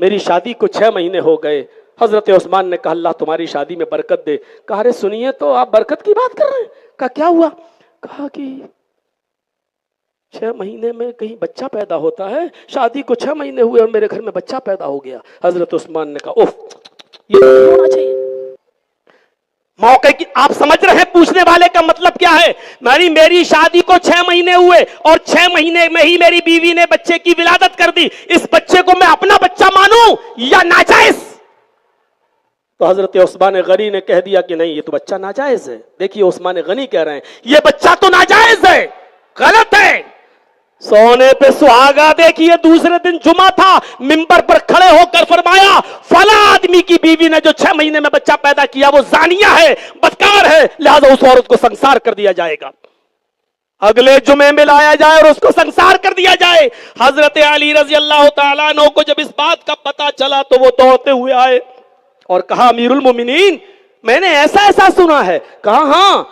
میری شادی کو 6 مہینے ہو گئے. حضرت عثمان نے کہا اللہ تمہاری شادی میں برکت دے. کہا ارے سنیے تو آپ برکت کی بات کر رہے ہیں. کہا کیا ہوا؟ کہا کہ 6 مہینے میں کہیں بچہ پیدا ہوتا ہے. شادی کو 6 مہینے ہوئے اور میرے گھر میں بچہ پیدا ہو گیا. حضرت عثمان نے کہا اوف یہ نہیں ہونا چاہیے. موقع کی آپ سمجھ رہے ہیں پوچھنے والے کا مطلب کیا ہے؟ میری شادی کو 6 مہینے ہوئے اور 6 مہینے میں ہی میری بیوی نے بچے کی ولادت کر دی. اس بچے کو میں اپنا بچہ مانوں یا ناجائز؟ تو حضرت عثمان غنی نے کہہ دیا کہ نہیں یہ تو بچہ ناجائز ہے. دیکھیے عثمان غنی کہہ رہے ہیں یہ بچہ تو ناجائز ہے، غلط ہے. سونے پہ سہاگا. دیکھیے دوسرے دن جمعہ تھا، منبر پر کھڑے ہو کر فرمایا فلاں آدمی کی بیوی نے جو 6 مہینے میں بچہ پیدا کیا وہ زانیہ ہے، بدکار ہے، لہذا اس عورت کو سنسار کر دیا جائے گا. اگلے جمعے میں لایا جائے اور اس کو سنسار کر دیا جائے. حضرت علی رضی اللہ تعالیٰ عنہ کو جب اس بات کا پتا چلا تو وہ دوڑتے ہوئے آئے اور کہا امیر المومنین میں نے ایسا ایسا سنا ہے. کہا ہاں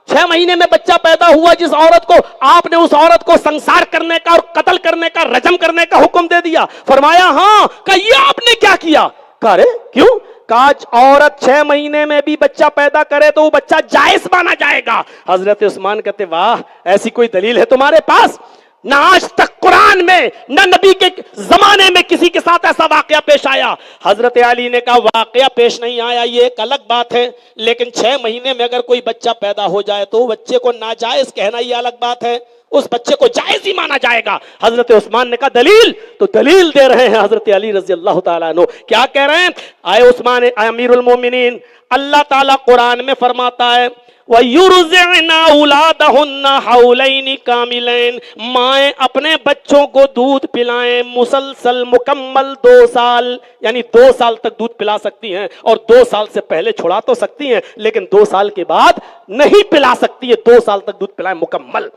6 مہینے میں بچہ پیدا ہوا جس عورت کو آپ نے اس عورت کو سنسار کرنے کا اور قتل کرنے کا، رجم کرنے کا حکم دے دیا. فرمایا ہاں. کہا یہ آپ نے کیا کیا؟ کہا ارے کیوں؟ کہا عورت 6 مہینے میں بھی بچہ پیدا کرے تو وہ بچہ جائز مانا جائے گا. حضرت عثمان کہتے واہ ایسی کوئی دلیل ہے تمہارے پاس؟ نہ آج تک قرآن میں نہ نبی کے زمانے میں کسی کے ساتھ ایسا واقعہ پیش آیا. حضرت علی نے کہا واقعہ پیش نہیں آیا یہ ایک الگ بات ہے، لیکن 6 مہینے میں اگر کوئی بچہ پیدا ہو جائے تو بچے کو ناجائز کہنا یہ الگ بات ہے، اس بچے کو جائز ہی مانا جائے گا. حضرت عثمان نے کہا دلیل؟ تو دلیل دے رہے ہیں حضرت علی رضی اللہ تعالیٰ عنہ. کیا کہہ رہے ہیں؟ آئے عثمان آئے امیر المومنین، اللہ تعالیٰ قرآن میں فرماتا ہے وَيُرْزِعْنَ أَوْلَادَهُنَّ حَوْلَيْنِ كَامِلَيْنِ، مائیں اپنے بچوں کو دودھ پلائیں مسلسل مکمل 2 سال، یعنی 2 سال تک دودھ پلا سکتی ہیں اور 2 سال سے پہلے چھڑا تو سکتی ہیں لیکن 2 سال کے بعد نہیں پلا سکتی ہے. 2 سال تک دودھ پلائیں مکمل.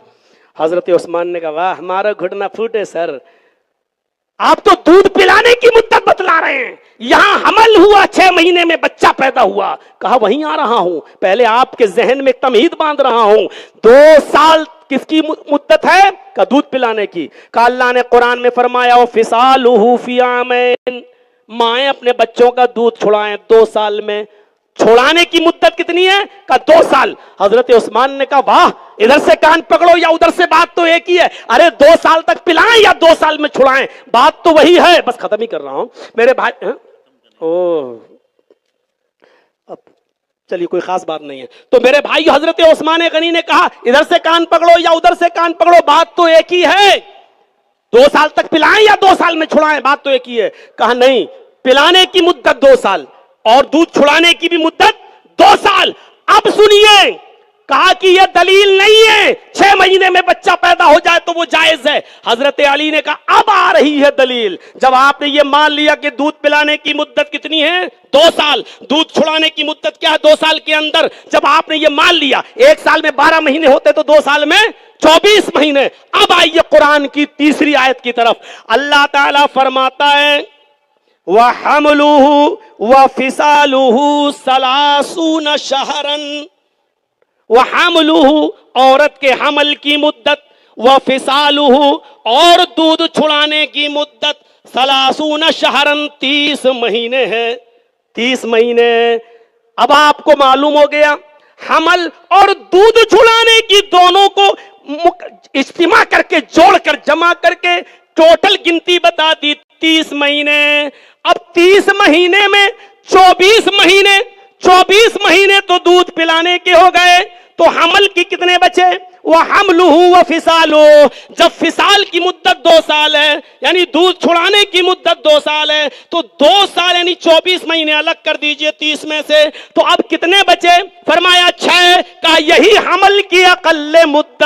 حضرت عثمان نے کہا واہ ہمارا گھٹنا پھوٹے سر، آپ تو دودھ پلانے کی مدت بتلا رہے ہیں، یہاں حمل ہوا 6 مہینے میں بچہ پیدا ہوا. کہا وہیں آ رہا ہوں، پہلے آپ کے ذہن میں ایک تمہید باندھ رہا ہوں. 2 سال کس کی مدت ہے؟ کہا دودھ پلانے کی. کہا اللہ نے قرآن میں فرمایا وَفِصَالُهُ فِي عَامَيْنِ، مائیں اپنے بچوں کا دودھ چھڑائیں 2 سال میں. چھوڑانے کی مدت کتنی ہے؟ کہا 2 سال. حضرت عثمان نے کہا واہ ادھر سے کان پکڑو یا ادھر سے، بات تو ایک ہی ہے. ارے 2 سال تک پلائیں یا 2 سال میں چھڑائیں، بات تو وہی ہے. بس ختم ہی کر رہا ہوں میرے بھائی. اب چلیے کوئی خاص بات نہیں ہے. تو میرے بھائی حضرت عثمان غنی نے کہا ادھر سے کان پکڑو یا ادھر سے کان پکڑو، بات تو ایک ہی ہے. 2 سال تک پلائیں یا 2 سال میں چھڑائیں، بات تو ایک ہی ہے. کہا نہیں پلانے کی مدت 2 سال اور دودھ چھڑانے کی بھی مدت 2 سال. اب سنیے، کہا کہ یہ دلیل نہیں ہے 6 مہینے میں بچہ پیدا ہو جائے تو وہ جائز ہے. حضرت علی نے کہا اب آ رہی ہے دلیل. جب آپ نے یہ مان لیا کہ دودھ پلانے کی مدت کتنی ہے 2 سال، دودھ چھڑانے کی مدت کیا ہے 2 سال کے اندر، جب آپ نے یہ مان لیا 1 سال میں 12 مہینے ہوتے تو 2 سال میں 24 مہینے. اب آئیے قرآن کی تیسری آیت کی طرف. اللہ تعالیٰ فرماتا ہے وَحَمْلُهُ وَفِصَالُهُ 30 شَهْرًا، وَحَمْلُهُ عورت کے حمل کی مدت، وَفِصَالُهُ اور دودھ چھڑانے کی مدت 30 شَهْرًا 30 مہینے ہے. 30 مہینے. اب آپ کو معلوم ہو گیا حمل اور دودھ چھڑانے کی دونوں کو اجتماع کر کے جوڑ کر جمع کر کے ٹوٹل گنتی بتا دی 30 مہینے. اب 30 مہینے میں 24 مہینے، 24 مہینے تو دودھ پلانے کے ہو گئے، تو حمل کی کتنے بچے؟ وَحَمْلُهُ وَفِصَالُهُ. جب فصال کی مدت 2 سال ہے یعنی دودھ چھڑانے کی مدت 2 سال ہے تو 2 سال یعنی 24 مہینے الگ کر دیجئے 30 میں سے، تو اب کتنے بچے؟ فرمایا 6. کہا یہی حمل کی اقل مدت